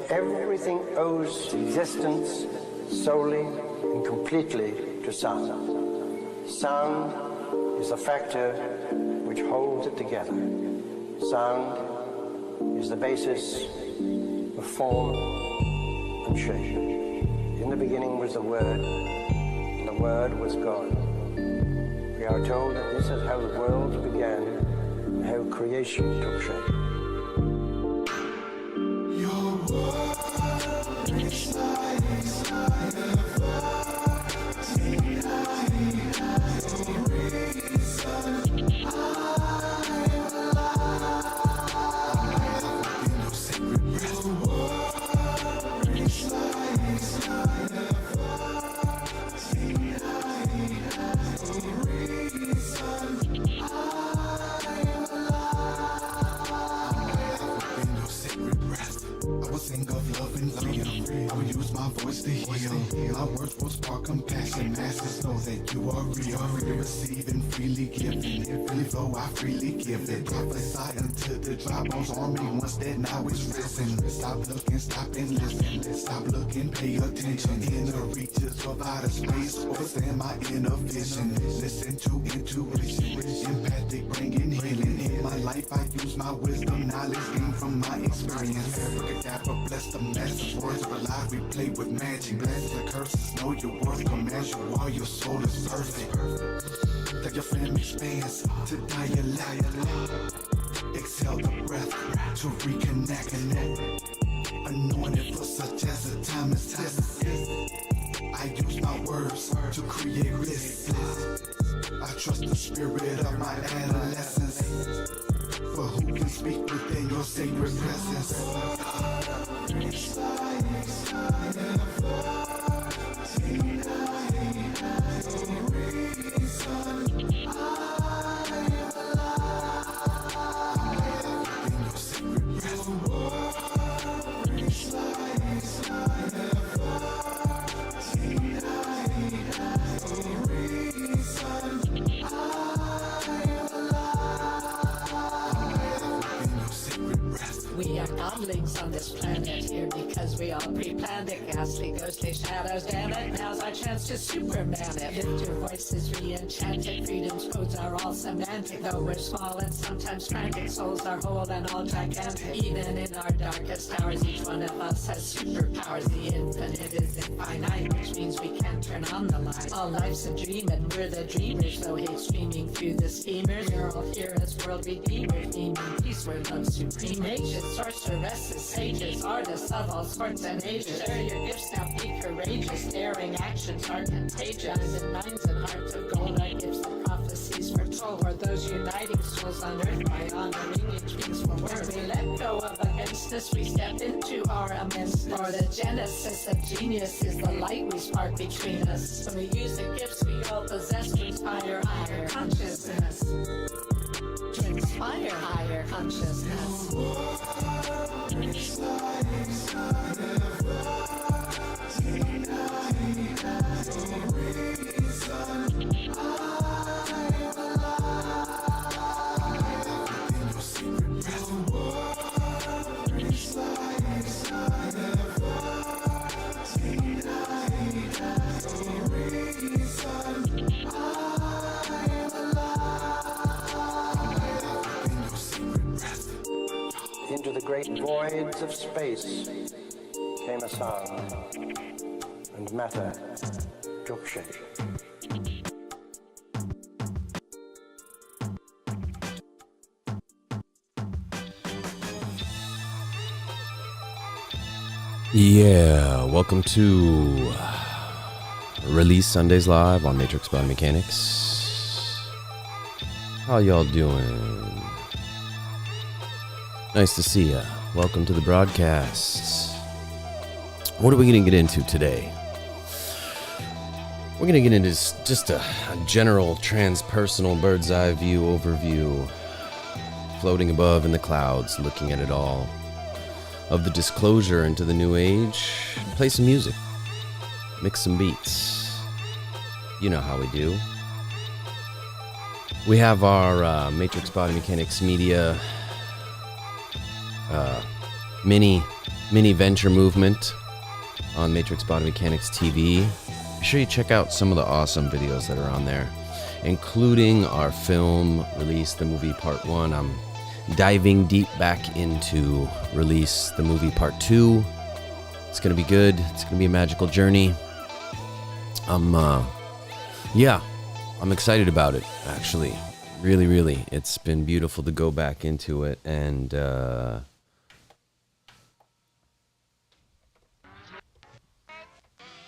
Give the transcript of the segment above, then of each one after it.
everything owes existence solely and completely to sound. Sound is the factor which holds it together. Sound is the basis of form and shape. In the beginning was the Word, and the Word was God. We are told that this is how the world began, and how creation took shape. Your word is life, I never deny the reason I'm alive. In your sacred breath, your word is life, I never deny the reason I'm alive. In your sacred breath, I will sing of love and freedom. I will use my voice to heal. My words will spark compassion. Masses know that you are real. Freely receive and freely given. Freely flow, I freely give it. Prophesy unto the dry bones on me. Once dead, now it's risen. Stop looking, stop and listen. Stop looking, pay attention. Inner reaches of outer space. Overstand my inner vision. Listen to intuition. Empathic, bringing healing. In my life, I use my wisdom. Knowledge gained from my experience. Abracadabra, bless the masses. Words are alive, we play with magic. Bless the curses, know your worth. Come as you are, your soul is perfect. That your flame expands to dilate. Exhale the breath to reconnect. Anointed for such as a time as this. I use my words to create bliss. I trust the spirit of my adolescence. For who can speak within your sacred presence? We are godlings on this planet here because we all pre-planned it. Ghastly, ghostly shadows, damn it. Now's our chance to Superman it. Lift your voices, re-enchanted. Freedom's codes are all semantic. Though we're small and sometimes frantic, souls are whole and all gigantic. Even in our darkest hours, each one of us has superpowers. The infinite is infinite, which means we can turn on the light. All life's a dream and we're the dreamers. Though hate streaming through the schemers, we're all here as world redeemers. Beaming peace where love's supreme. Mages, sorceresses, sages, artists of all sorts and ages. Share your gifts now, be courageous. Daring actions are contagious. In minds and hearts of gold, our gifts the prophecies foretold. For those uniting souls on earth by honoring each being's for word. We let go of againstness, we step into our immense. For the genesis of genius is the light we spark between us. When we use the gifts we all possess to inspire higher consciousness. To inspire higher consciousness. Into the great voids of space came a sound, and matter took shape. Yeah, welcome to Release Sundays Live on Matrix Biomechanics. How y'all doing? Nice to see ya. Welcome to the broadcast. What are we going to get into today? We're going to get into just a general transpersonal bird's eye view overview, floating above in the clouds, looking at it all, of the disclosure into the new age. Play some music, mix some beats. You know how we do. We have our Matrix Body Mechanics Media mini mini venture movement on Matrix Body Mechanics TV. Be sure you check out some of the awesome videos that are on there, including our film Release the Movie Part 1. I'm diving deep back into Release the Movie Part 2. It's going to be good. It's going to be a magical journey. I'm excited about it, actually. Really, really. It's been beautiful to go back into it. And,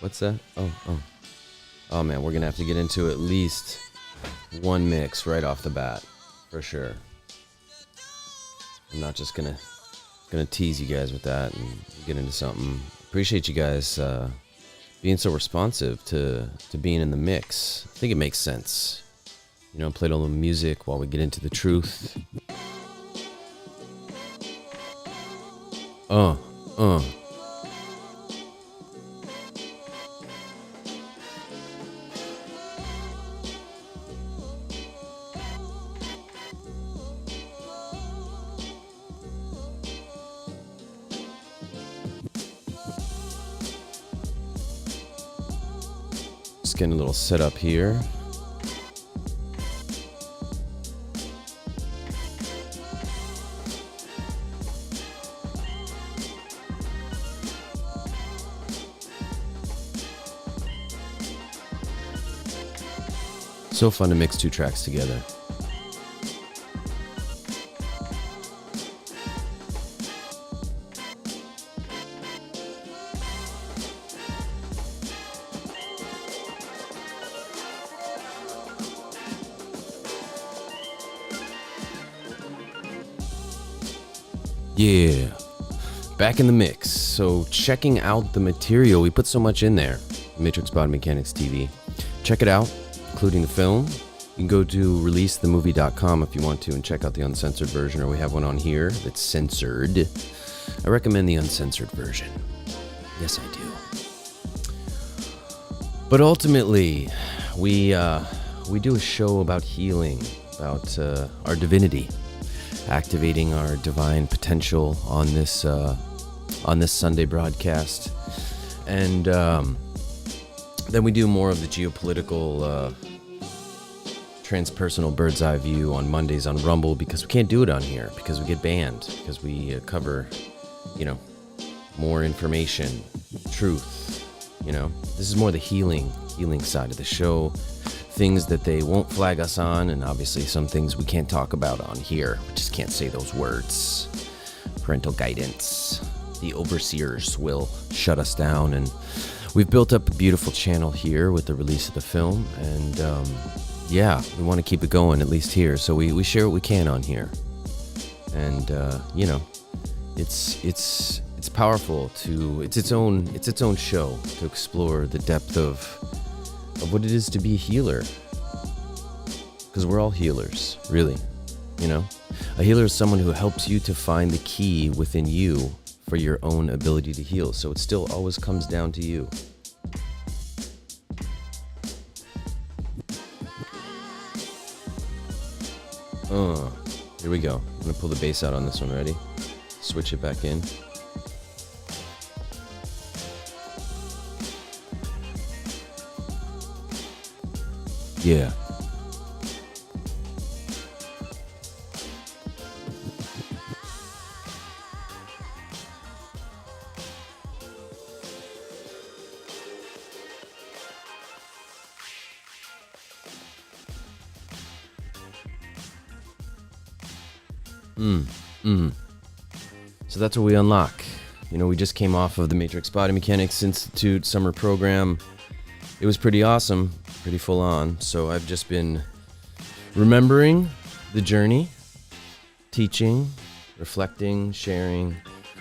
what's that? Oh, man, we're going to have to get into at least one mix right off the bat, for sure. I'm not just going to tease you guys with that and get into something. Appreciate you guys being so responsive to being in the mix. I think it makes sense. You know, played all the music while we get into the truth. Just getting a little set up here. So fun to mix two tracks together. Yeah, back in the mix. So checking out the material, we put so much in there. Matrix Body Mechanics TV. Check it out, including the film. You can go to releasethemovie.com if you want to and check out the uncensored version, or we have one on here that's censored. I recommend the uncensored version. Yes, I do. But ultimately, we do a show about healing, about our divinity, activating our divine potential on this Sunday broadcast, and then we do more of the geopolitical, transpersonal bird's eye view on Mondays on Rumble, because we can't do it on here because we get banned, because we cover, more information, truth. This is more the healing side of the show. Things that they won't flag us on, and obviously some things we can't talk about on here. We just can't say those words. Parental guidance. The overseers will shut us down, and we've built up a beautiful channel here with the release of the film, and we want to keep it going, at least here. So we share what we can on here, and it's powerful to it's its own show to explore the depth of what it is to be a healer, because we're all healers, really. A healer is someone who helps you to find the key within you for your own ability to heal. So it still always comes down to you. Here we go. I'm gonna pull the bass out on this one. Ready? Switch it back in. Yeah. So that's what we unlock. We just came off of the Matrix Body Mechanics Institute summer program. It was pretty awesome, pretty full on. So I've just been remembering the journey, teaching, reflecting, sharing.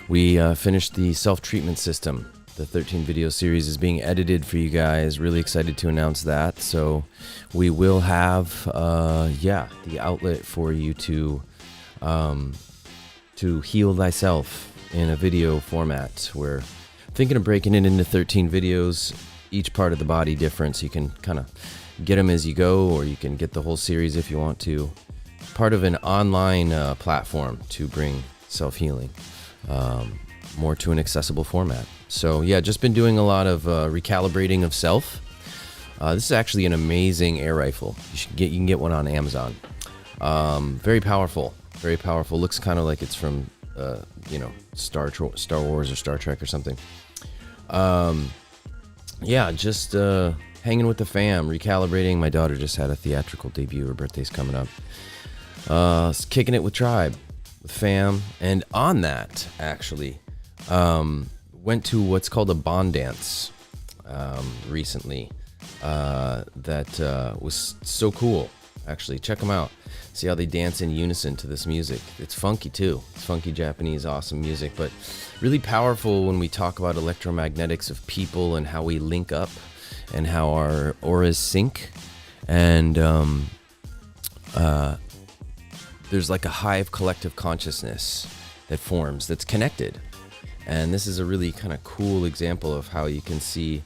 We finished the self-treatment system. The 13 video series is being edited for you guys. Really excited to announce that. So we will have, the outlet for you to heal thyself in a video format. We're thinking of breaking it into 13 videos, each part of the body different, so you can kind of get them as you go, or you can get the whole series if you want to. Part of an online platform to bring self-healing. more to an accessible format. So yeah, just been doing a lot of recalibrating of self. This is actually an amazing air rifle. You can get one on Amazon. Very powerful, very powerful. Looks kind of like it's from Star Wars or Star Trek or something. Yeah, just hanging with the fam, recalibrating. My daughter just had a theatrical debut. Her birthday's coming up. Kicking it with Tribe, with fam, and on that actually went to what's called a bond dance recently. That was so cool. Actually, check them out. See how they dance in unison to this music. It's funky too. It's funky Japanese, awesome music, but really powerful when we talk about electromagnetics of people and how we link up and how our auras sync. And there's like a hive collective consciousness that forms that's connected. And this is a really kind of cool example of how you can see,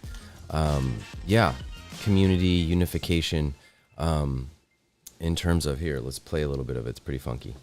community unification. In terms of, here, let's play a little bit of it. It's pretty funky.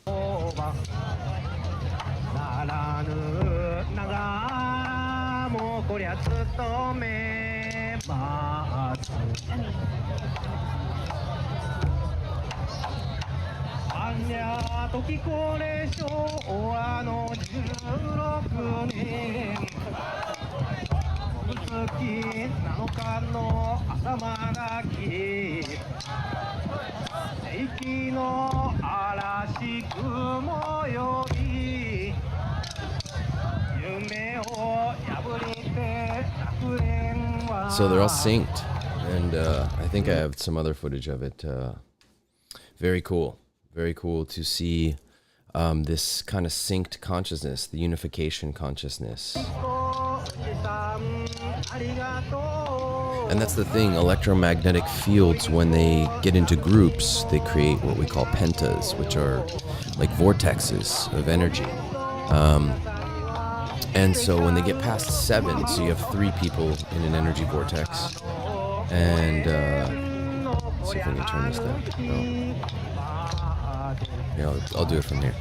So they're all synced, and I think I have some other footage of it. Very cool to see this kind of synced consciousness, the unification consciousness. And that's the thing, electromagnetic fields, when they get into groups, they create what we call pentas, which are like vortexes of energy. And so when they get past 7, so you have 3 people in an energy vortex. And let's see if I can turn this down. Yeah, I'll do it from here.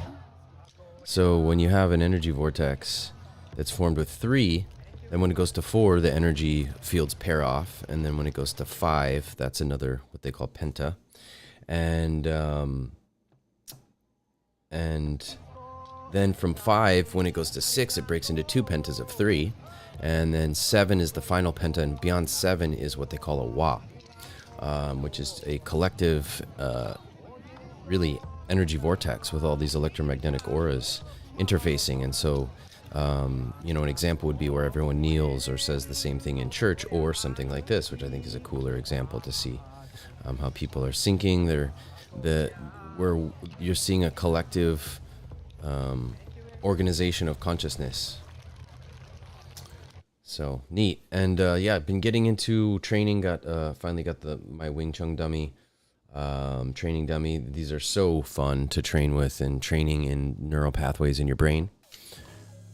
So when you have an energy vortex that's formed with 3, then when it goes to 4, the energy fields pair off. And then when it goes to 5, that's another, what they call penta. And then from 5, when it goes to 6, it breaks into 2 pentas of 3. And then 7 is the final penta, and beyond 7 is what they call a wa, which is a collective, really energy vortex with all these electromagnetic auras interfacing. And so, an example would be where everyone kneels or says the same thing in church, or something like this, which I think is a cooler example to see how people are syncing. Where you're seeing a collective organization of consciousness. So neat. And I've been getting into training. Finally got my Wing Chun dummy, training dummy. These are so fun to train with, and training in neural pathways in your brain.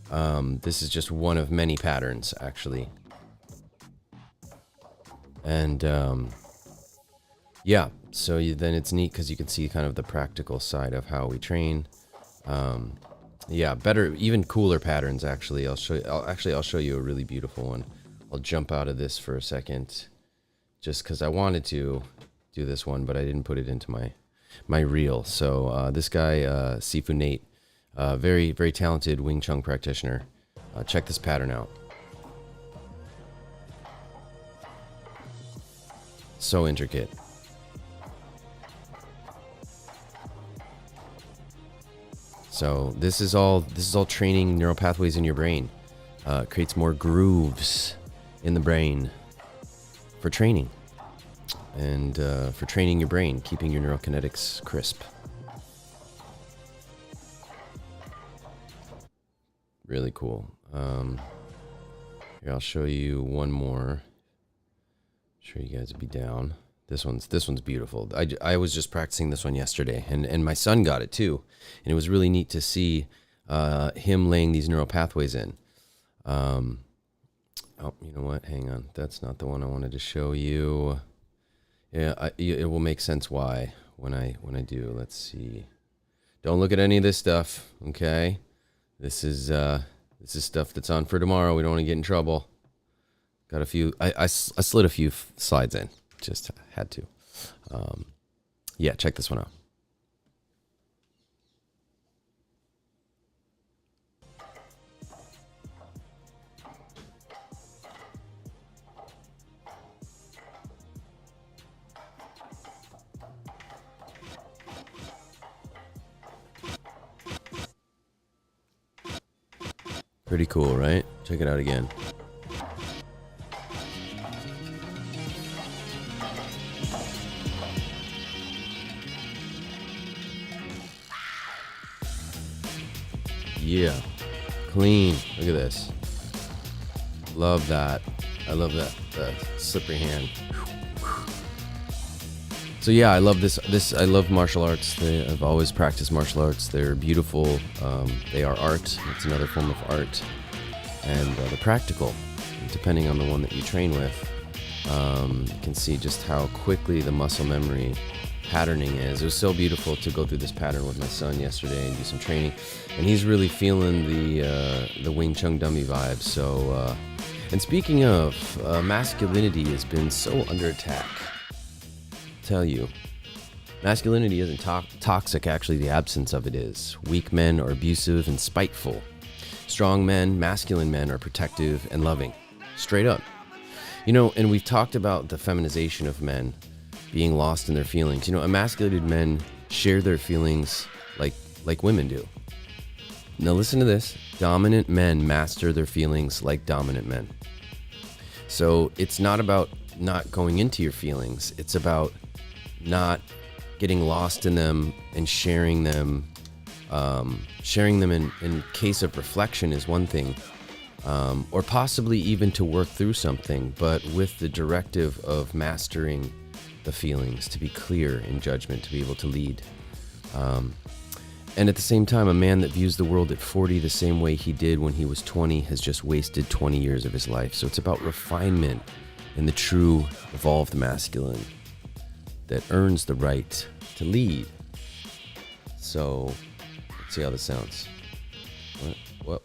This is just one of many patterns, actually. And so then it's neat because you can see kind of the practical side of how we train. Better, even cooler patterns, actually. I'll show you a really beautiful one. I'll jump out of this for a second, just because I wanted to do this one, but I didn't put it into my reel. So this guy, Sifu Nate, very, very talented Wing Chun practitioner. Check this pattern out. So intricate. So this is all training neural pathways in your brain. It creates more grooves in the brain for training, and for training your brain, keeping your neurokinetics crisp. Really cool. Here, I'll show you one more. Sure, you guys will be down. This one's beautiful. I was just practicing this one yesterday, and my son got it too, and it was really neat to see him laying these neural pathways in. You know what? Hang on, that's not the one I wanted to show you. Yeah, it will make sense why when I do. Let's see. Don't look at any of this stuff, okay? This is stuff that's on for tomorrow. We don't want to get in trouble. Got a few. I slid a few slides in. Just had to. Yeah, check this one out. Pretty cool, right? Check it out again. Yeah. Clean. Look at this. Love that. I love that slippery hand. So yeah, I love this. I love martial arts. I've always practiced martial arts. They're beautiful. They are art. It's another form of art. And they're practical. Depending on the one that you train with, you can see just how quickly the muscle memory patterning is. It was so beautiful to go through this pattern with my son yesterday and do some training. And he's really feeling the Wing Chun dummy vibes. So, and speaking of, masculinity has been so under attack. Tell you, masculinity isn't toxic. Actually, the absence of it is. Weak men are abusive and spiteful. Strong men, masculine men, are protective and loving. Straight up. You know, and we've talked about the feminization of men being lost in their feelings. You know, emasculated men share their feelings like women do. Now listen to this. Dominant men master their feelings like dominant men. So it's not about not going into your feelings. It's about not getting lost in them and sharing them. Sharing them in case of reflection is one thing, or possibly even to work through something, but with the directive of mastering the feelings, to be clear in judgment, to be able to lead. And at the same time, a man that views the world at 40 the same way he did when he was 20 has just wasted 20 years of his life. So it's about refinement in the true evolved masculine that earns the right to lead. So let's see how this sounds. What?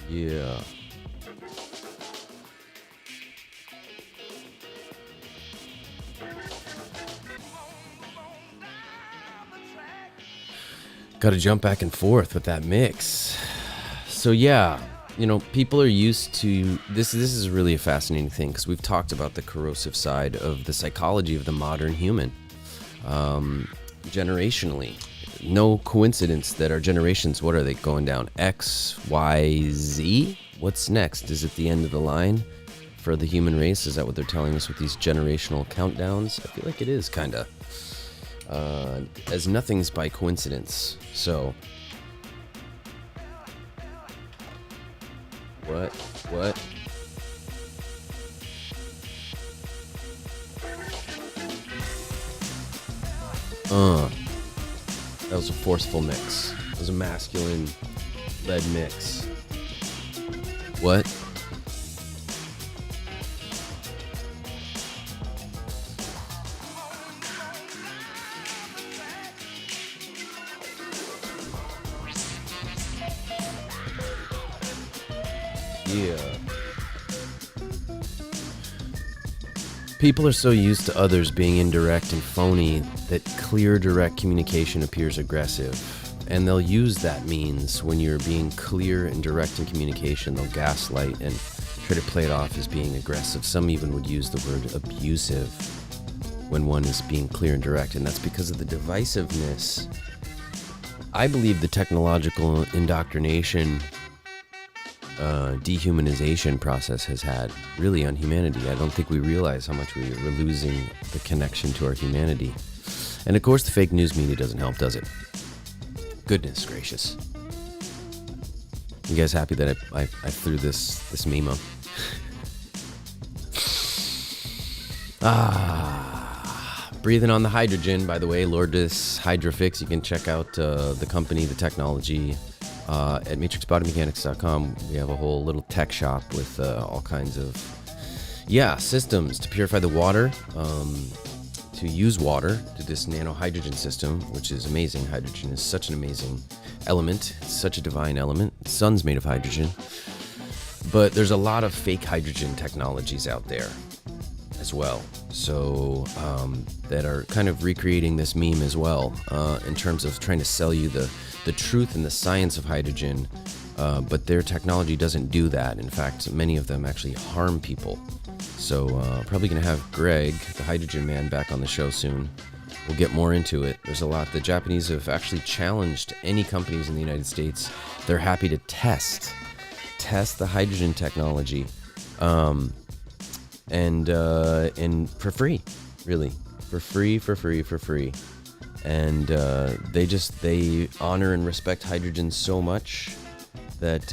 Yeah. Got to jump back and forth with that mix. So yeah, you know, people are used to this. This is really a fascinating thing because we've talked about the corrosive side of the psychology of the modern human. Generationally, no coincidence that our generations, what are they going down? X, Y, Z? What's next? Is it the end of the line for the human race? Is that what they're telling us with these generational countdowns? I feel like it is, kind of. As nothing's by coincidence. So, what? That was a forceful mix. It was a masculine led mix. What? Yeah. People are so used to others being indirect and phony that clear, direct communication appears aggressive. And they'll use that means when you're being clear and direct in communication. They'll gaslight and try to play it off as being aggressive. Some even would use the word abusive when one is being clear and direct. And that's because of the divisiveness. I believe the technological indoctrination dehumanization process has had really on humanity. I don't think we realize how much we're losing the connection to our humanity. And of course the fake news media doesn't help, does it? Goodness gracious. You guys happy that I threw this meme up? Breathing on the hydrogen, by the way, Lourdes Hydrofix. You can check out the company, the technology. At matrixbodymechanics.com, we have a whole little tech shop with all kinds of systems to purify the water, to use water to this nano hydrogen system, which is amazing. Hydrogen is such an amazing element. It's such a divine element. The sun's made of hydrogen. But there's a lot of fake hydrogen technologies out there as well. So that are kind of recreating this meme as well, in terms of trying to sell you the truth and the science of hydrogen. But their technology doesn't do that. In fact, many of them actually harm people. So probably going to have Greg, the hydrogen man, back on the show soon. We'll get more into it. There's a lot. The Japanese have actually challenged any companies in the United States. They're happy to test the hydrogen technology, and for free, really, for free. And they honor and respect hydrogen so much that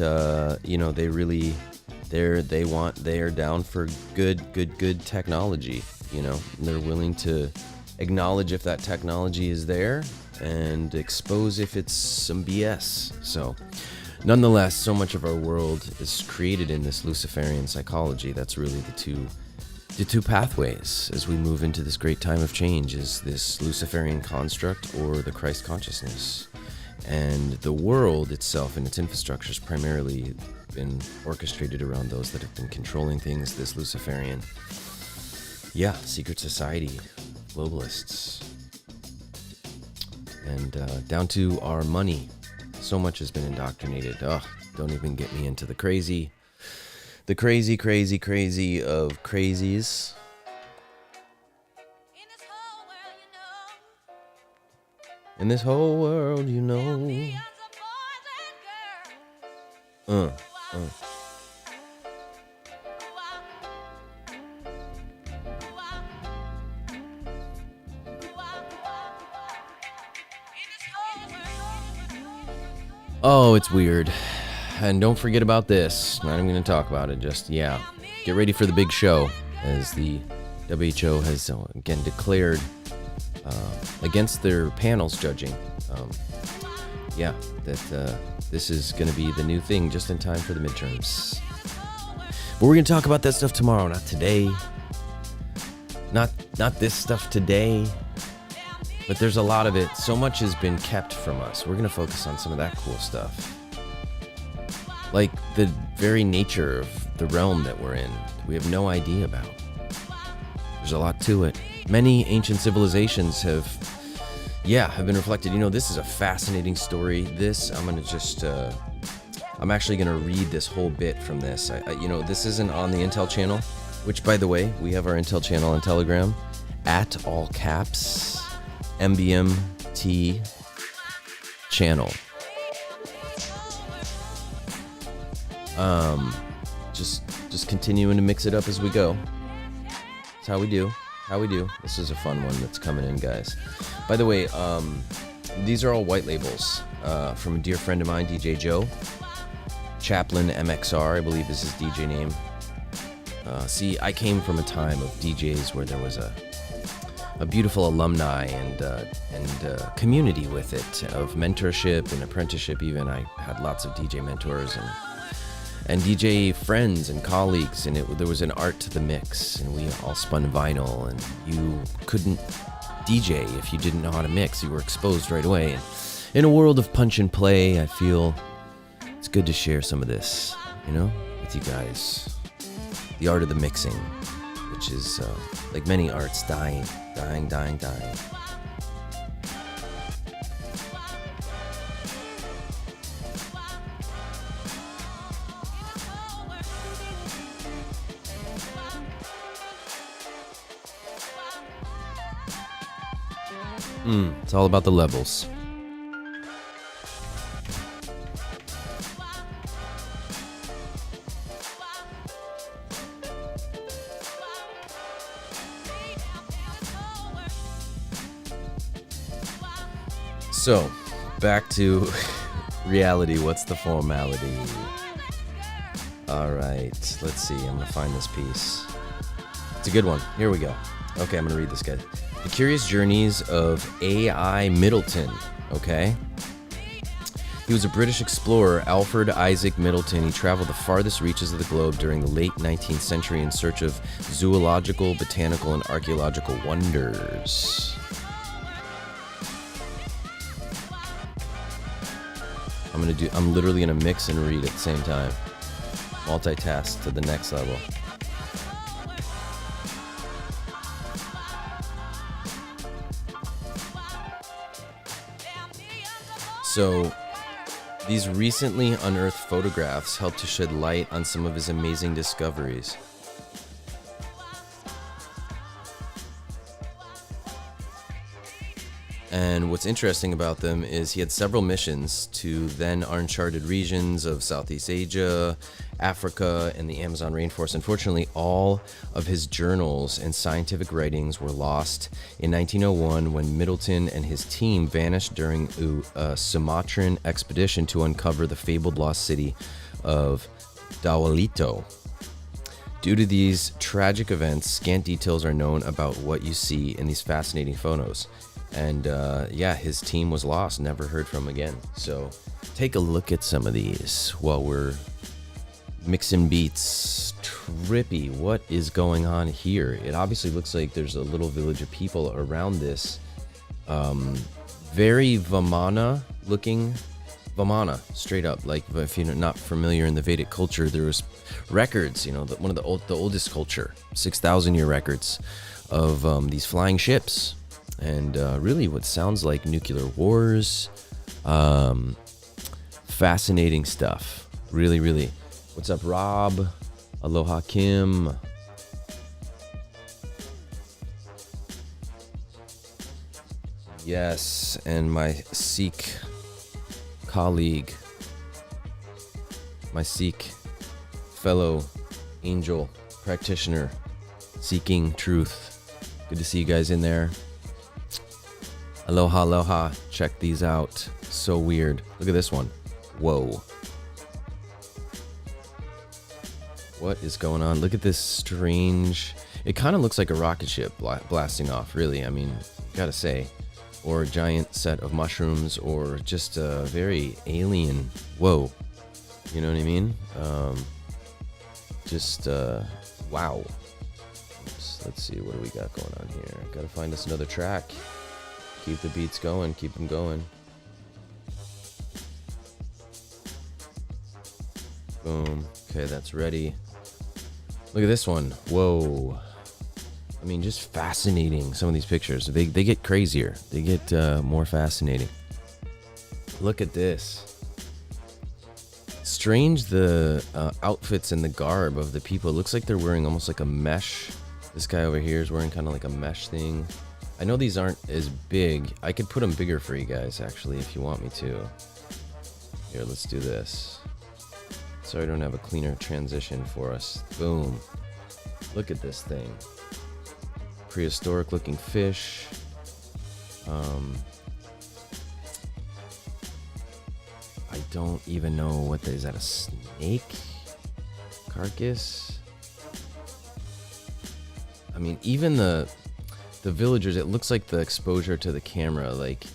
they are down for good technology. They're willing to acknowledge if that technology is there and expose if it's some BS. So nonetheless, so much of our world is created in this Luciferian psychology. That's really the two pathways as we move into this great time of change, is this Luciferian construct or the Christ consciousness. And the world itself and its infrastructure has primarily been orchestrated around those that have been controlling things, this Luciferian, secret society, globalists. And down to our money. So much has been indoctrinated. Don't even get me into the crazy of crazies. In this whole world, you know. Oh, it's weird. And don't forget about this. Not even going to talk about it. Just, get ready for the big show, as the WHO has again declared against their panels judging. That this is going to be the new thing just in time for the midterms. But we're going to talk about that stuff tomorrow, not today. Not this stuff today. But there's a lot of it. So much has been kept from us. We're going to focus on some of that cool stuff. Like the very nature of the realm that we're in, we have no idea about. There's a lot to it. Many ancient civilizations have been reflected. This is a fascinating story. I'm actually going to read this whole bit from this. This isn't on the Intel channel, which, by the way, we have our Intel channel on Telegram, at all caps, MBMT channel. Just continuing to mix it up as we go. That's how we do. This is a fun one that's coming in, guys. By the way, these are all white labels from a dear friend of mine, DJ Joe. Chaplin MXR, I believe is his DJ name. See, I came from a time of DJs where there was a beautiful alumni and community with it, of mentorship and apprenticeship even. I had lots of DJ mentors and DJ friends and colleagues, and there was an art to the mix, and we all spun vinyl, and you couldn't DJ if you didn't know how to mix. You were exposed right away. And in a world of punch and play, I feel it's good to share some of this, with you guys. The art of the mixing, which is, like many arts, dying. It's all about the levels. So, back to reality. What's the formality? Alright, let's see. I'm going to find this piece. It's a good one. Here we go. Okay, I'm going to read this, guys. The Curious Journeys of A.I. Middleton. Okay? He was a British explorer, Alfred Isaac Middleton. He traveled the farthest reaches of the globe during the late 19th century in search of zoological, botanical, and archaeological wonders. I'm literally gonna mix and read at the same time. Multitask to the next level. So, these recently unearthed photographs help to shed light on some of his amazing discoveries. And what's interesting about them is he had several missions to then uncharted regions of Southeast Asia, Africa, and the Amazon rainforest. Unfortunately, all of his journals and scientific writings were lost in 1901 when Middleton and his team vanished during a Sumatran expedition to uncover the fabled lost city of Dawalito. Due to these tragic events, scant details are known about what you see in these fascinating photos. And his team was lost, never heard from again. So take a look at some of these while we're mixing beats. Trippy, what is going on here? It obviously looks like there's a little village of people around this. Very Vamana looking. Vamana, straight up. Like, if you're not familiar in the Vedic culture, there was records, one of the oldest culture, 6,000 year records of these flying ships. And really what sounds like nuclear wars. Fascinating stuff. Really, really. What's up, Rob? Aloha, Kim. Yes, and my Sikh colleague, my Sikh fellow angel practitioner, seeking truth. Good to see you guys in there. Aloha, aloha. Check these out. So weird. Look at this one. Whoa. What is going on? Look at this strange... It kind of looks like a rocket ship blasting off, really. I mean, gotta say. Or a giant set of mushrooms, or just a very alien... Whoa. You know what I mean? Wow. Oops. Let's see, what do we got going on here? Gotta find us another track. Keep the beats going, keep them going. Boom. Okay, that's ready. Look at this one. Whoa. I mean, just fascinating, some of these pictures. They get crazier. They get more fascinating. Look at this. Strange, the outfits and the garb of the people. It looks like they're wearing almost like a mesh. This guy over here is wearing kind of like a mesh thing. I know these aren't as big. I could put them bigger for you guys, actually, if you want me to. Here, let's do this. Sorry I don't have a cleaner transition for us. Boom. Look at this thing. Prehistoric looking fish. I don't even know what that is. Is that a snake carcass? I mean, even the villagers, it looks like the exposure to the camera, like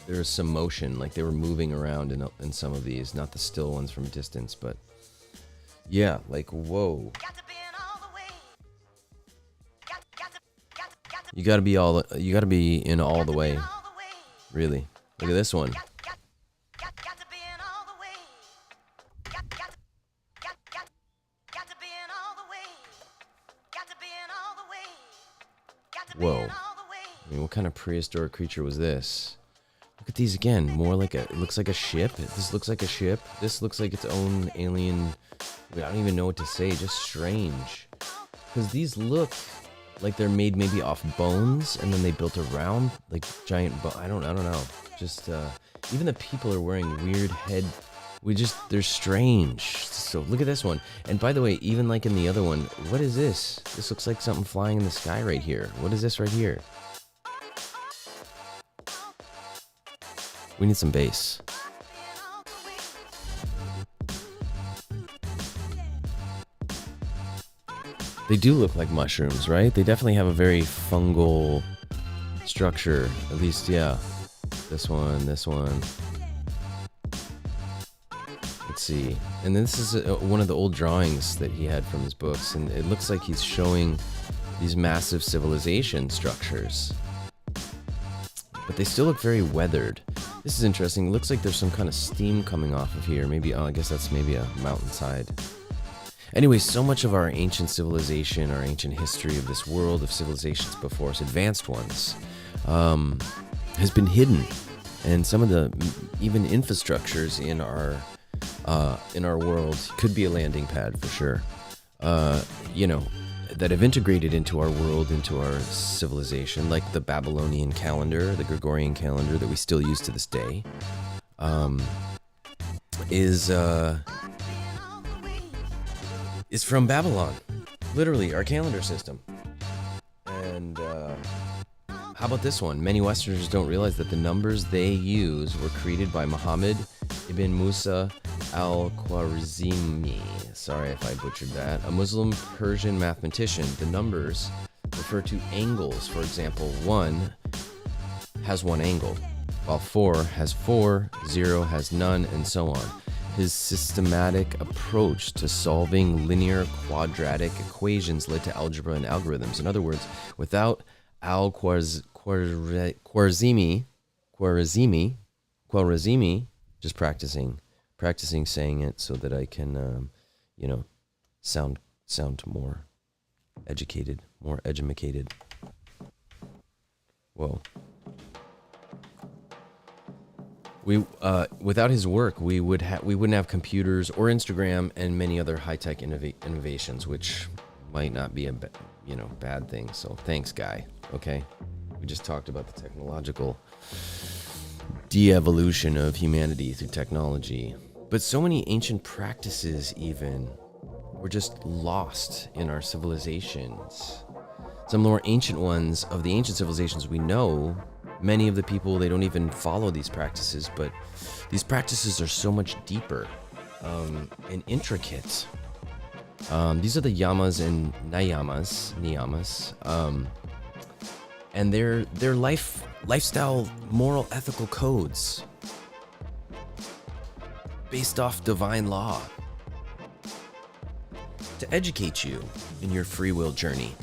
there's some motion, like they were moving around in some of these, not the still ones from a distance, but yeah, like, whoa. You gotta be in all the way. Really. Look at this one. Whoa. I mean, what kind of prehistoric creature was this? Look at these again. More like it looks like a ship. This looks like a ship. This looks like its own alien. I don't even know what to say. Just strange. Because these look like they're made maybe off bones, and then they built around like giant I don't know. Just even the people are wearing weird head. They're strange. So look at this one. And by the way, even like in the other one, what is this? This looks like something flying in the sky right here. What is this right here? We need some bass. They do look like mushrooms, right? They definitely have a very fungal structure. At least, yeah. This one. see. And this is one of the old drawings that he had from his books, and it looks like he's showing these massive civilization structures. But they still look very weathered. This is interesting. It looks like there's some kind of steam coming off of here. Maybe, I guess that's maybe a mountainside. Anyway, so much of our ancient civilization, our ancient history of this world of civilizations before us, advanced ones, has been hidden. And some of the even infrastructures in our world could be a landing pad for sure. That have integrated into our world, into our civilization, like the Babylonian calendar, the Gregorian calendar that we still use to this day, is from Babylon. Literally, our calendar system. And how about this one? Many Westerners don't realize that the numbers they use were created by Muhammad ibn Musa al-Khwarizmi. Sorry if I butchered that. A Muslim Persian mathematician. The numbers refer to angles. For example, 1 has 1 angle, while 4 has 4, 0 has none, and so on. His systematic approach to solving linear quadratic equations led to algebra and algorithms. In other words, without Khwarizmi, just practicing saying it so that I can, sound more educated, more edumacated. Whoa. Without his work, we wouldn't have computers or Instagram and many other high-tech innovations, which might not be a bad thing. So thanks, guy. Okay, we just talked about the technological de-evolution of humanity through technology, but so many ancient practices even were just lost in our civilizations. Some of the more ancient ones of the ancient civilizations we know. Many of the people, they don't even follow these practices, but these practices are so much deeper and intricate. These are the yamas and niyamas, and they're lifestyle, moral, ethical codes based off divine law to educate you in your free will journey.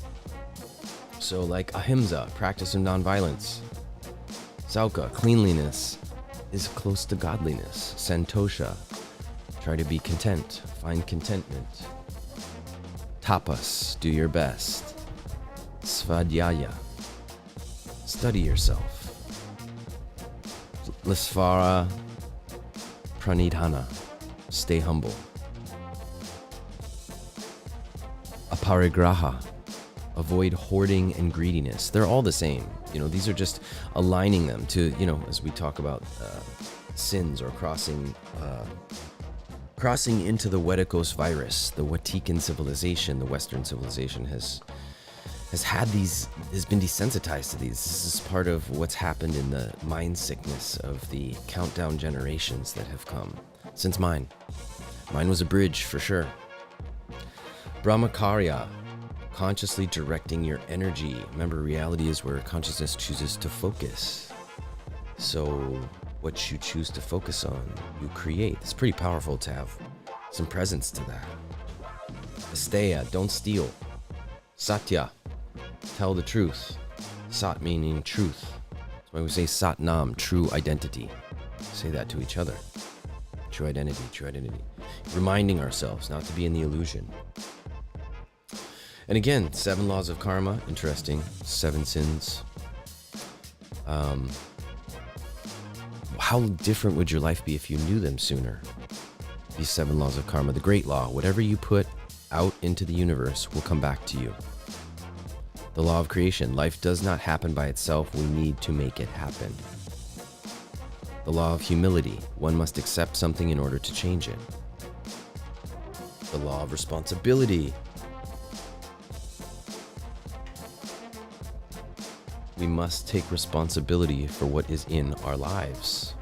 So like ahimsa, practice of nonviolence. Sauka, cleanliness, is close to godliness. Santosha, try to be content, find contentment. Tapas, do your best. Svadhyaya, study yourself. Lasvara, pranidhana, stay humble. Aparigraha, avoid hoarding and greediness. They're all the same. These are just aligning them to, as we talk about sins or crossing into the Wedicos virus, the Watican civilization, the Western civilization has been desensitized to these. This is part of what's happened in the mind sickness of the countdown generations that have come since mine. Mine was a bridge for sure. Brahmacarya, consciously directing your energy. Remember, reality is where consciousness chooses to focus. So what you choose to focus on, you create. It's pretty powerful to have some presence to that. Asteya, don't steal. Satya, tell the truth. Sat meaning truth. That's why we say Sat Nam, true identity. Say that to each other. True identity, true identity. Reminding ourselves not to be in the illusion. And again, 7 laws of karma, interesting. 7 sins. How different would your life be if you knew them sooner? These 7 laws of karma, the great law, whatever you put out into the universe will come back to you. The law of creation, life does not happen by itself, we need to make it happen. The law of humility, one must accept something in order to change it. The law of responsibility, we must take responsibility for what is in our lives.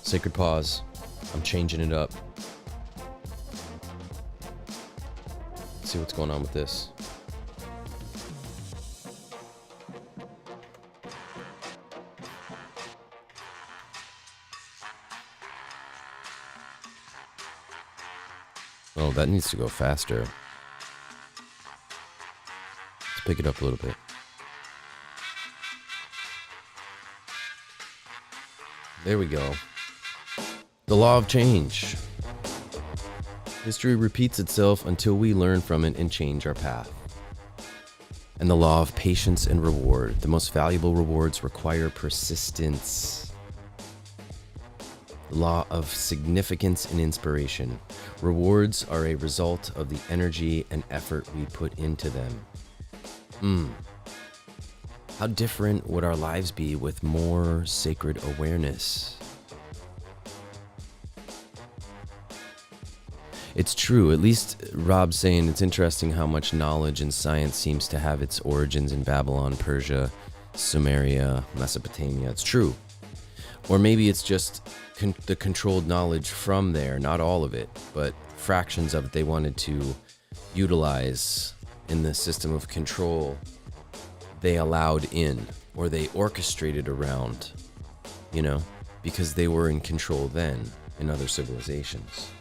Sacred pause. I'm changing it up. see what's going on with this. Oh, that needs to go faster. Let's pick it up a little bit. There we go. The law of change. History repeats itself until we learn from it and change our path. And the law of patience and reward. The most valuable rewards require persistence. The law of significance and inspiration. Rewards are a result of the energy and effort we put into them. How different would our lives be with more sacred awareness? It's true, at least Rob's saying it's interesting how much knowledge and science seems to have its origins in Babylon, Persia, Sumeria, Mesopotamia. It's true. Or maybe it's just the controlled knowledge from there, not all of it, but fractions of it they wanted to utilize in the system of control they allowed in, or they orchestrated around, because they were in control then in other civilizations.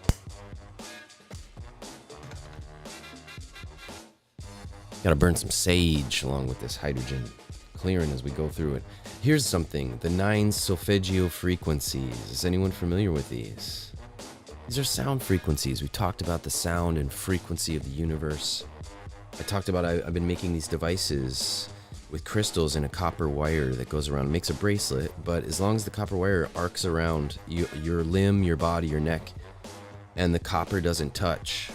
Gotta burn some sage along with this hydrogen, clearing as we go through it. Here's something, the 9 solfeggio frequencies. Is anyone familiar with these? These are sound frequencies. We talked about the sound and frequency of the universe. I talked about I've been making these devices with crystals and a copper wire that goes around. It makes a bracelet, but as long as the copper wire arcs around your limb, your body, your neck, and the copper doesn't touch,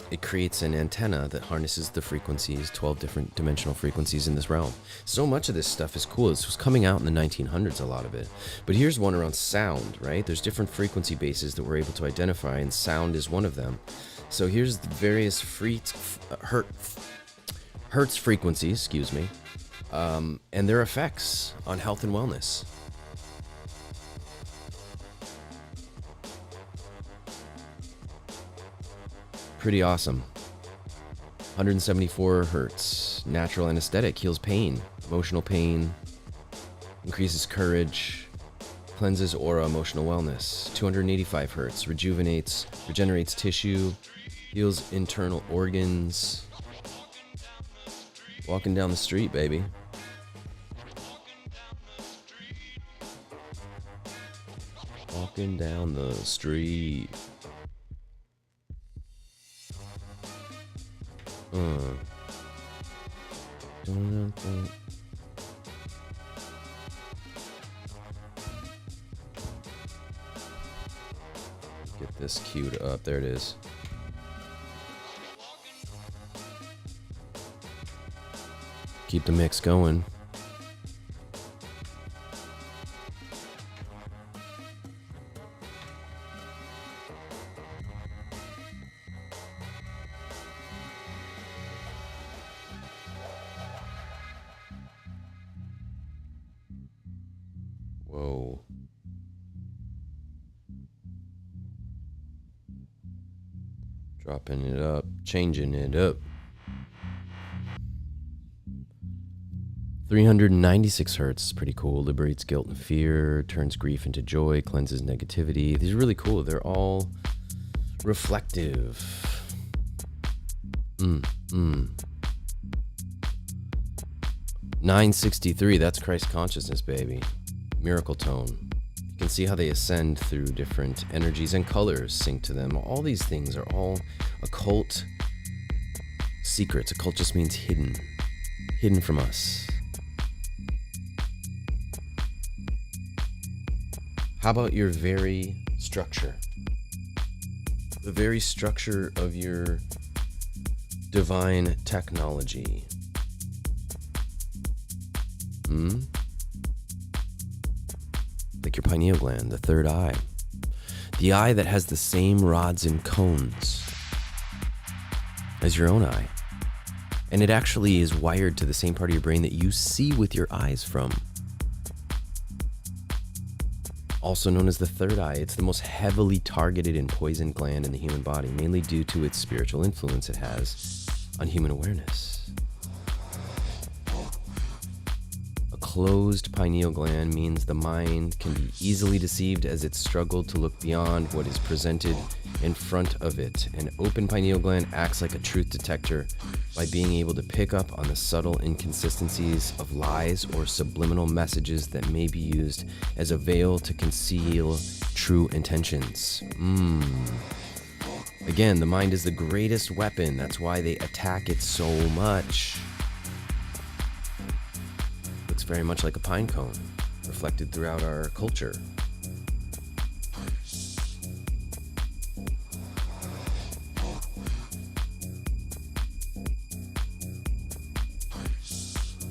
it creates an antenna that harnesses the frequencies, 12 different dimensional frequencies in this realm. So much of this stuff is cool. This was coming out in the 1900s, a lot of it. But here's one around sound, right? There's different frequency bases that we're able to identify, and sound is one of them. So here's the various hertz frequencies, and their effects on health and wellness. Pretty awesome. 174 hertz. Natural anesthetic, heals pain, emotional pain, increases courage, cleanses aura, emotional wellness. 285 hertz. Regenerates tissue, heals internal organs. Walking down the street, baby. Walking down the street. Get this queued up. There it is. Keep the mix going. Whoa. Dropping it up, changing it up. 396 hertz is pretty cool. Liberates guilt and fear, turns grief into joy, cleanses negativity. These are really cool. They're all reflective. 963, that's Christ consciousness, baby. Miracle tone. You can see how they ascend through different energies and colors sync to them. All these things are all occult secrets. Occult just means hidden. Hidden from us. How about your very structure? The very structure of your divine technology. Like your pineal gland, the third eye. The eye that has the same rods and cones as your own eye. And it actually is wired to the same part of your brain that you see with your eyes from. also known as the third eye. It's the most heavily targeted and poisoned gland in the human body, mainly due to its spiritual influence it has on human awareness. A closed pineal gland means the mind can be easily deceived as it struggled to look beyond what is presented in front of it. An open pineal gland acts like a truth detector by being able to pick up on the subtle inconsistencies of lies or subliminal messages that may be used as a veil to conceal true intentions. Again, the mind is the greatest weapon. That's why they attack it so much. Looks very much like a pine cone, reflected throughout our culture.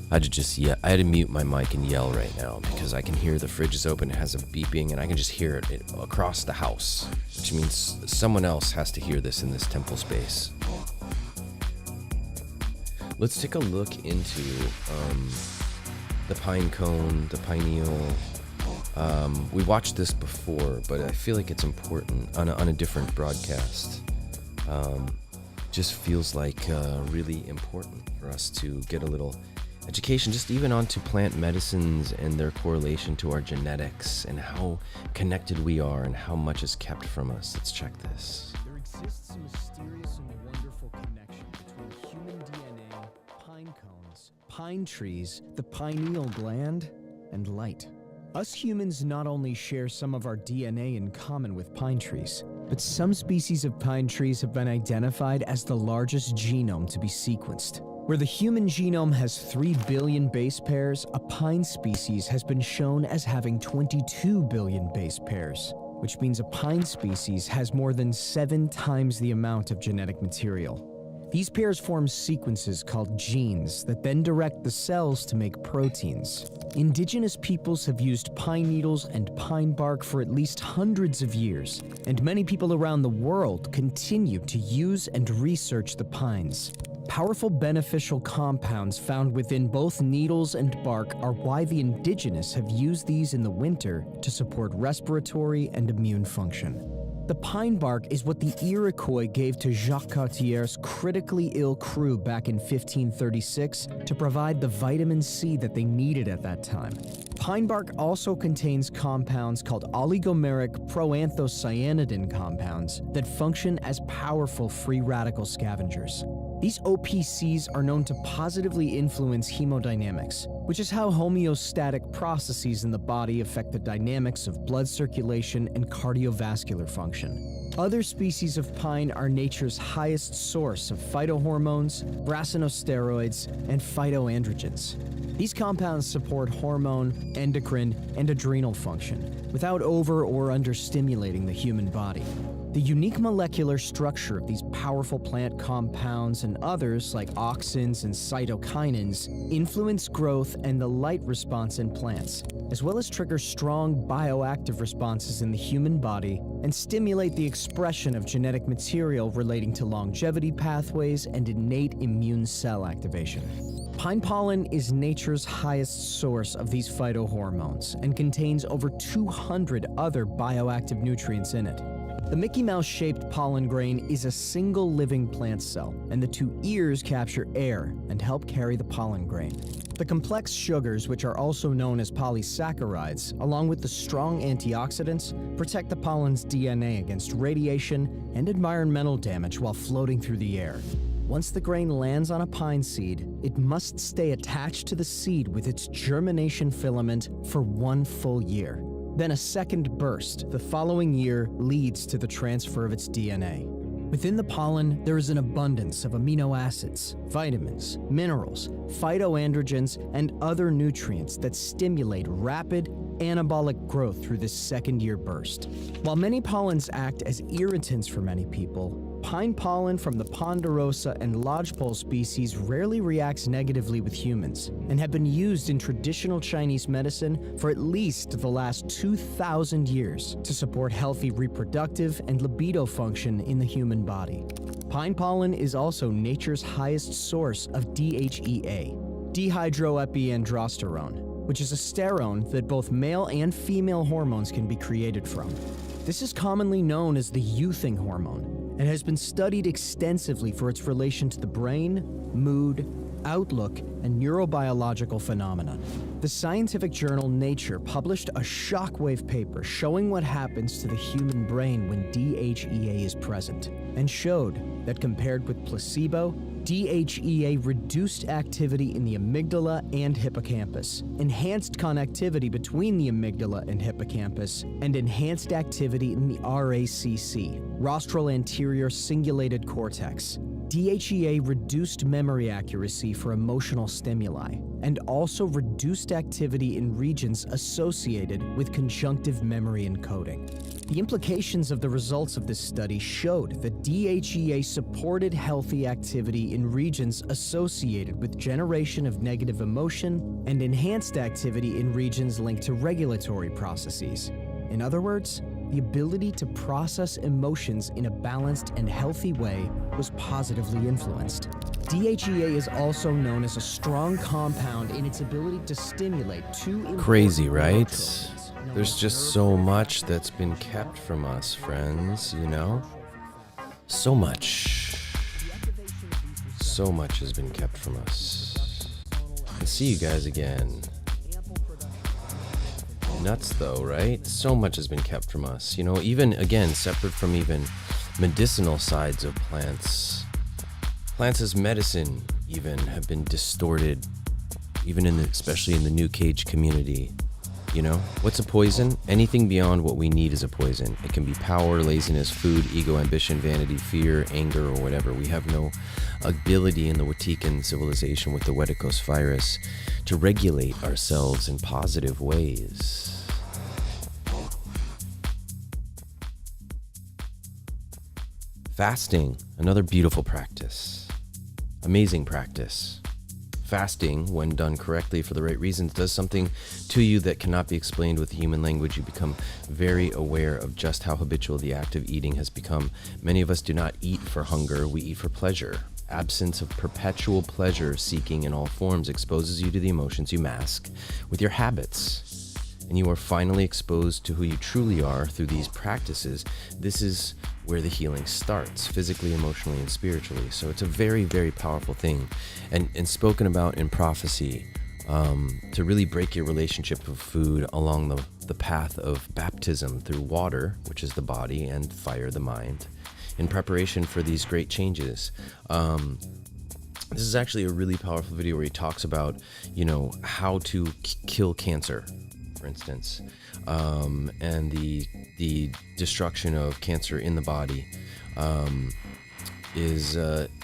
I had to mute my mic and yell right now because I can hear the fridge is open, it has a beeping, and I can just hear it across the house, which means someone else has to hear this in this temple space. Let's take a look into the pine cone, the pineal. We watched this before, but I feel like it's important on a different broadcast. Just feels like really important for us to get a little education, just even onto plant medicines and their correlation to our genetics and how connected we are and how much is kept from us. Let's check this. There exists a mysterious and wonderful connection between human DNA, pine cones, pine trees, the pineal gland, and light. Us humans not only share some of our DNA in common with pine trees, but some species of pine trees have been identified as the largest genome to be sequenced. Where the human genome has 3 billion base pairs, a pine species has been shown as having 22 billion base pairs, which means a pine species has more than 7 times the amount of genetic material. These pairs form sequences called genes that then direct the cells to make proteins. Indigenous peoples have used pine needles and pine bark for at least hundreds of years, and many people around the world continue to use and research the pines. Powerful beneficial compounds found within both needles and bark are why the indigenous have used these in the winter to support respiratory and immune function. The pine bark is what the Iroquois gave to Jacques Cartier's critically ill crew back in 1536 to provide the vitamin C that they needed at that time. Pine bark also contains compounds called oligomeric proanthocyanidin compounds that function as powerful free radical scavengers. These OPCs are known to positively influence hemodynamics, which is how homeostatic processes in the body affect the dynamics of blood circulation and cardiovascular function. Other species of pine are nature's highest source of phytohormones, brassinosteroids, and phytoandrogens. These compounds support hormone, endocrine, and adrenal function without over or understimulating the human body. The unique molecular structure of these powerful plant compounds and others like auxins and cytokinins influence growth and the light response in plants, as well as trigger strong bioactive responses in the human body and stimulate the expression of genetic material relating to longevity pathways and innate immune cell activation. Pine pollen is nature's highest source of these phytohormones and contains over 200 other bioactive nutrients in it. The Mickey Mouse-shaped pollen grain is a single living plant cell, and the 2 ears capture air and help carry the pollen grain. The complex sugars, which are also known as polysaccharides, along with the strong antioxidants, protect the pollen's DNA against radiation and environmental damage while floating through the air. Once the grain lands on a pine seed, it must stay attached to the seed with its germination filament for 1 full year. Then a second burst the following year leads to the transfer of its DNA. Within the pollen, there is an abundance of amino acids, vitamins, minerals, phytoandrogens, and other nutrients that stimulate rapid anabolic growth through this second-year burst. While many pollens act as irritants for many people, pine pollen from the ponderosa and lodgepole species rarely reacts negatively with humans and have been used in traditional Chinese medicine for at least the last 2,000 years to support healthy reproductive and libido function in the human body. Pine pollen is also nature's highest source of DHEA, dehydroepiandrosterone, which is a sterone that both male and female hormones can be created from. This is commonly known as the youthing hormone and has been studied extensively for its relation to the brain, mood, outlook, and neurobiological phenomena. The scientific journal Nature published a shockwave paper showing what happens to the human brain when DHEA is present, and showed that compared with placebo, DHEA reduced activity in the amygdala and hippocampus, enhanced connectivity between the amygdala and hippocampus, and enhanced activity in the RACC, rostral anterior cingulated cortex. DHEA reduced memory accuracy for emotional stimuli, and also reduced activity in regions associated with conjunctive memory encoding. The implications of the results of this study showed that DHEA supported healthy activity in regions associated with generation of negative emotion and enhanced activity in regions linked to regulatory processes. In other words, the ability to process emotions in a balanced and healthy way was positively influenced. DHEA is also known as a strong compound in its ability to stimulate two important Crazy, right? neurotrophins known There's as just so much that's been kept from us, friends, you know? So much. So much has been kept from us. I'll see you guys again. Nuts though, right? So much has been kept from us. You know, even, again, separate from even medicinal sides of plants. Plants as medicine even have been distorted, even especially in the New Cage community. You know, what's a poison? Anything beyond what we need is a poison. It can be power, laziness, food, ego, ambition, vanity, fear, anger, or whatever. We have no ability in the Watican civilization with the Wedicos virus to regulate ourselves in positive ways. Fasting, another beautiful practice. Amazing practice. Fasting, when done correctly for the right reasons, does something to you that cannot be explained with human language. You become very aware of just how habitual the act of eating has become. Many of us do not eat for hunger, we eat for pleasure. Absence of perpetual pleasure seeking in all forms exposes you to the emotions you mask with your habits. And you are finally exposed to who you truly are through these practices. This is where the healing starts, physically, emotionally, and spiritually. So it's a very, very powerful thing. And spoken about in prophecy, to really break your relationship with food along the path of baptism through water, which is the body, and fire, the mind, in preparation for these great changes. This is actually a really powerful video where he talks about, you know, how to kill cancer, for instance, and the destruction of cancer in the body is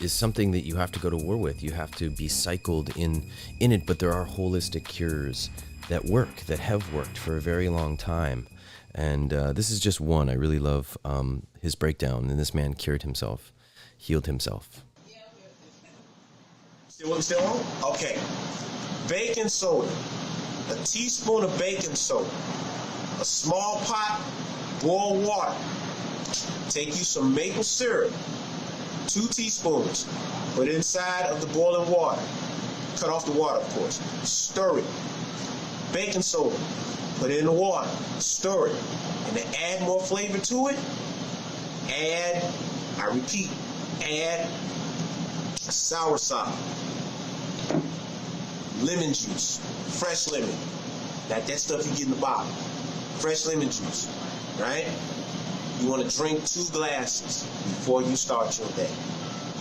something that you have to go to war with. You have to be cycled in it, but there are holistic cures that work, that have worked for a very long time. And this is just one. I really love his breakdown, and this man cured himself, healed himself. Still on? Okay. Baking soda. A teaspoon of baking soda. A small pot, boil water. Take you some maple syrup. 2 teaspoons. Put it inside of the boiling water. Cut off the water, of course. Stir it. Baking soda. Put it in the water. Stir it. And to add more flavor to it, I repeat, add soursop, lemon juice, fresh lemon. Not that stuff you get in the bottle. Fresh lemon juice, right? You want to drink 2 glasses before you start your day.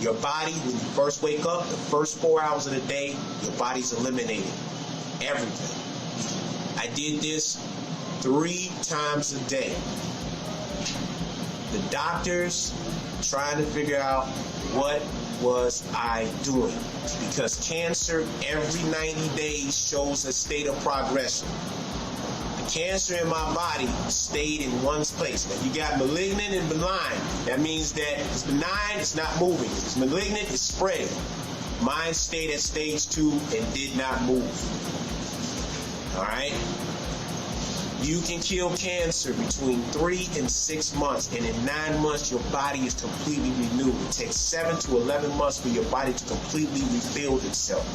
Your body, when you first wake up, the first 4 hours of the day, your body's eliminating everything. I did this 3 times a day. The doctors trying to figure out what was I doing, because cancer every 90 days shows a state of progression. The cancer in my body stayed in one place. Now you got malignant and benign. That means that it's benign, it's not moving. It's malignant, it's spreading. Mine stayed at stage 2 and did not move. All right? You can kill cancer between 3 and 6 months, and in 9 months, your body is completely renewed. It takes 7 to 11 months for your body to completely rebuild itself.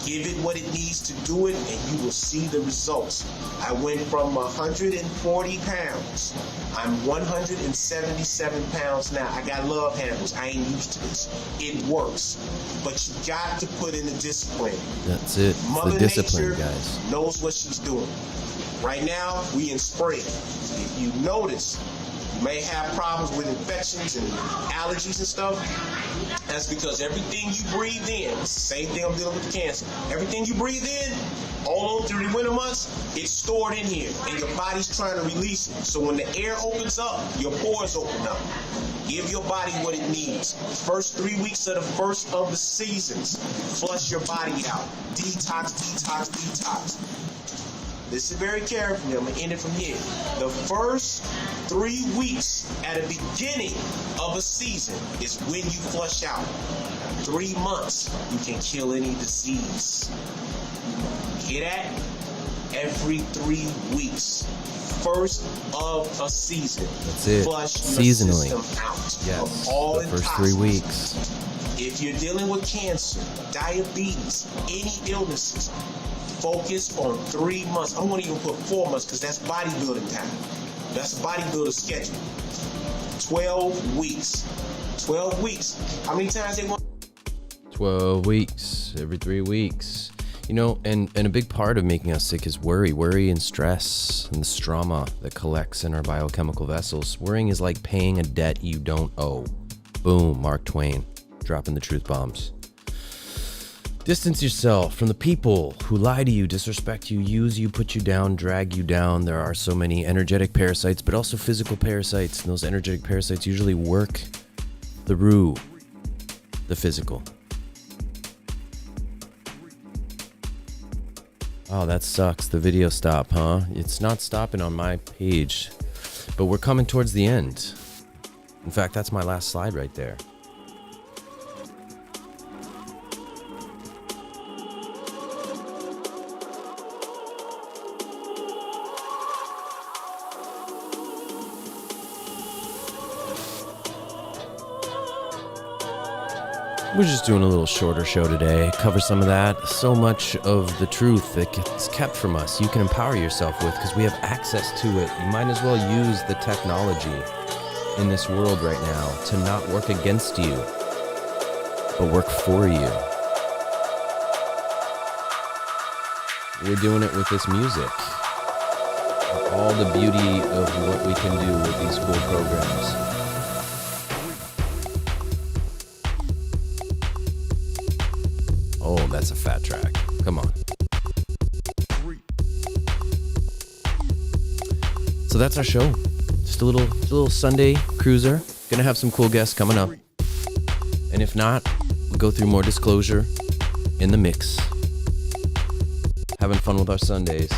Give it what it needs to do it, and you will see the results. I went from 140 pounds. I'm 177 pounds now. I got love handles. I ain't used to this. It works. But you got to put in the discipline. That's it. Mother The discipline, Nature guys. knows what she's doing. Right now, we in spring. If you notice, you may have problems with infections and allergies and stuff. That's because everything you breathe in, same thing I'm dealing with the cancer. Everything you breathe in, all on through the winter months, it's stored in here, and your body's trying to release it. So when the air opens up, your pores open up. Give your body what it needs. First 3 weeks are the first of the seasons. Flush your body out. Detox, detox, detox. Listen very carefully. I'm going to end it from here. The first 3 weeks at the beginning of a season is when you flush out. 3 months, you can kill any disease. Hear that? Every 3 weeks. First of a season. That's it. Flush Seasonally. your system out Yes. of all The first 3 intoxins. weeks. If you're dealing with cancer, diabetes, any illnesses, focus on 3 months. I won't even put 4 months because that's bodybuilding time. That's a bodybuilder schedule. 12 weeks. 12 weeks. How many times they want? 12 weeks, every 3 weeks. You know, and a big part of making us sick is worry and stress and the stroma that collects in our biochemical vessels. Worrying is like paying a debt you don't owe. Boom, Mark Twain, dropping the truth bombs. Distance yourself from the people who lie to you, disrespect you, use you, put you down, drag you down. There are so many energetic parasites, but also physical parasites. And those energetic parasites usually work through the physical. Oh, that sucks. The video stopped, huh? It's not stopping on my page, but we're coming towards the end. In fact, that's my last slide right there. We're just doing a little shorter show today. Cover some of that. So much of the truth that gets kept from us, you can empower yourself with because we have access to it. You might as well use the technology in this world right now to not work against you, but work for you. We're doing it with this music. All the beauty of what we can do with these cool programs. Oh, that's a fat track. Come on. So that's our show. Just a little Sunday cruiser. Gonna have some cool guests coming up. And if not, we'll go through more disclosure in the mix. Having fun with our Sundays.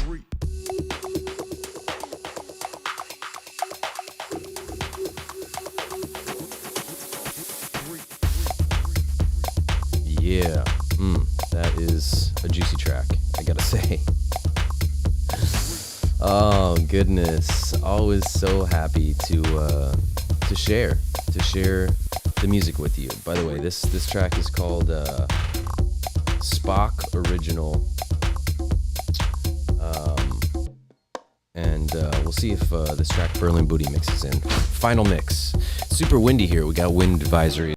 Yeah. That is a juicy track, I gotta say. Oh goodness, always so happy to share the music with you. By the way, this track is called Spock Original, and we'll see if this track Berlin Booty mixes in. Final mix. Super windy here. We got wind advisory.